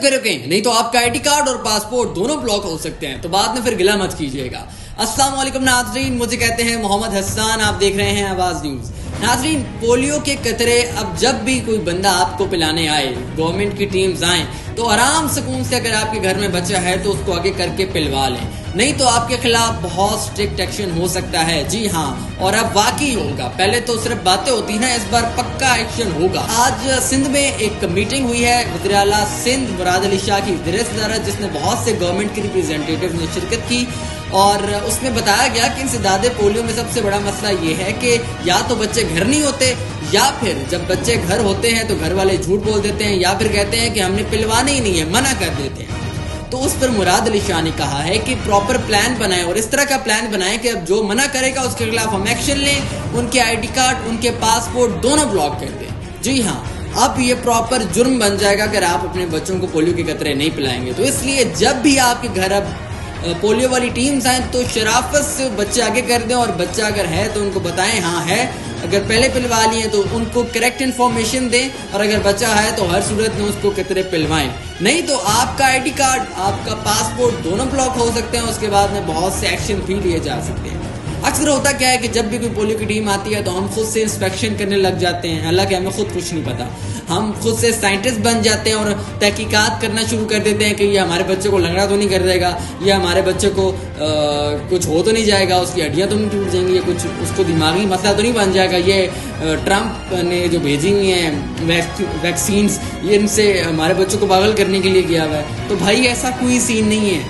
کے رکیں، نہیں تو آپ کا آئی ڈی کارڈ اور پاسپورٹ دونوں بلاک ہو سکتے ہیں، تو بعد میں پھر گلہ مت کیجیے گا۔ السلام علیکم ناظرین، مجھے کہتے ہیں محمد حسان، آپ دیکھ رہے ہیں آواز نیوز۔ ناظرین، پولیو کے قطرے اب جب بھی کوئی بندہ آپ کو پلانے آئے، گورنمنٹ کی ٹیمز آئیں تو آرام سکون سے اگر آپ کے گھر میں بچہ ہے تو اس کو آگے کر کے پلوا لیں، نہیں تو آپ کے خلاف بہت سٹرکٹ ایکشن ہو سکتا ہے۔ جی ہاں، اور اب واقعی ہوگا، پہلے تو صرف باتیں ہوتی ہیں، اس بار پکا ایکشن ہوگا۔ آج سندھ میں ایک میٹنگ ہوئی ہے وزیر اعلیٰ سندھ مراد علی شاہ کی زیر صدارت، جس میں بہت سے گورنمنٹ کے ریپرزینٹیٹیو نے شرکت کی، اور اس میں بتایا گیا کہ انسداد پولیو میں سب سے بڑا مسئلہ یہ ہے کہ یا تو بچے گھر نہیں ہوتے، یا پھر جب بچے گھر ہوتے ہیں تو گھر والے جھوٹ بول دیتے ہیں، یا پھر کہتے ہیں کہ ہم نے پلوانے ہی نہیں ہے، منع کر دیتے ہیں۔ تو اس پر مراد علی شاہ نے کہا ہے کہ پراپر پلان بنائیں، اور اس طرح کا پلان بنائیں کہ اب جو منع کرے گا اس کے خلاف ہم ایکشن لیں، ان کے آئی ڈی کارڈ، ان کے پاسپورٹ دونوں بلاک کر دیں۔ جی ہاں، اب یہ پراپر جرم بن جائے گا اگر آپ اپنے بچوں کو پولیو کے قطرے نہیں پلائیں گے۔ تو اس لیے جب بھی آپ کے گھر اب پولیو والی ٹیمز آئیں تو شرافت سے بچے آگے کر دیں، اور بچہ اگر ہے تو ان کو بتائیں ہاں ہے، اگر پہلے پلوا لیے تو ان کو کریکٹ انفارمیشن دیں، اور اگر بچہ ہے تو ہر صورت میں اس کو قطرے پلوائیں، نہیں تو آپ کا آئی ڈی کارڈ، آپ کا پاسپورٹ دونوں بلاک ہو سکتے ہیں، اس کے بعد میں بہت سے ایکشن بھی لیے جا سکتے ہیں۔ اکثر ہوتا کیا ہے کہ جب بھی کوئی پولیو کی ٹیم آتی ہے تو ہم خود سے انسپیکشن کرنے لگ جاتے ہیں، حالانکہ ہمیں خود کچھ نہیں پتا، ہم خود سے سائنٹسٹ بن جاتے ہیں اور تحقیقات کرنا شروع کر دیتے ہیں کہ یہ ہمارے بچے کو لنگڑا تو نہیں کر دے گا، یہ ہمارے بچے کو کچھ ہو تو نہیں جائے گا، اس کی ہڈیاں تو نہیں ٹوٹ جائیں گی، یہ کچھ اس کو دماغی مسئلہ تو نہیں بن جائے گا، یہ ٹرمپ نے جو بھیجی ہوئی ہیں ویکسینز، یہ ان سے ہمارے بچوں کو پاگل کرنے کے لیے کیا ہوا ہے۔ تو بھائی ایسا کوئی سین نہیں ہے۔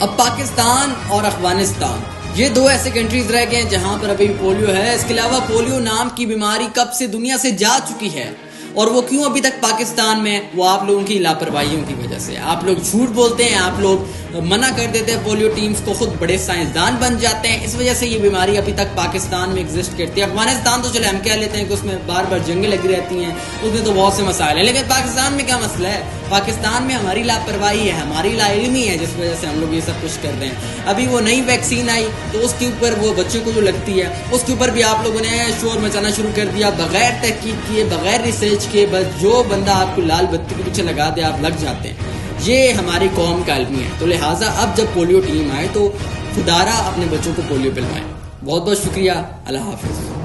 اب پاکستان اور افغانستان یہ دو ایسے کنٹریز رہ گئے ہیں جہاں پر ابھی پولیو ہے۔ اس کے علاوہ پولیو نام کی بیماری کب سے دنیا سے جا چکی ہے، اور وہ کیوں ابھی تک پاکستان میں؟ وہ آپ لوگوں کی لاپرواہیوں کی وجہ سے۔ آپ لوگ جھوٹ بولتے ہیں، آپ لوگ منع کر دیتے ہیں پولیو ٹیمز کو، خود بڑے سائنسدان بن جاتے ہیں، اس وجہ سے یہ بیماری ابھی تک پاکستان میں ایگزسٹ کرتی ہے۔ افغانستان تو چلے ہم کہہ لیتے ہیں کہ اس میں بار بار جنگیں لگی رہتی ہیں، اس میں تو بہت سے مسائل ہیں، لیکن پاکستان میں کیا مسئلہ ہے؟ پاکستان میں ہماری لاپرواہی ہے، ہماری لا علمی ہے، جس وجہ سے ہم لوگ یہ سب کچھ کر رہے ہیں۔ ابھی وہ نئی ویکسین آئی تو اس کے اوپر وہ بچوں کو جو لگتی ہے اس کے اوپر بھی آپ لوگوں نے شور مچانا شروع کر دیا، بغیر تحقیق کیے، بغیر ریسرچ کیے، بس جو بندہ آپ کو لال بتی کے پیچھے لگا دے آپ لگ جاتے ہیں۔ یہ ہماری قوم کا المی ہے۔ تو لہٰذا اب جب پولیو ٹیم آئے تو خدارا اپنے بچوں کو پولیو پلوائیں۔ بہت بہت شکریہ، اللہ حافظ۔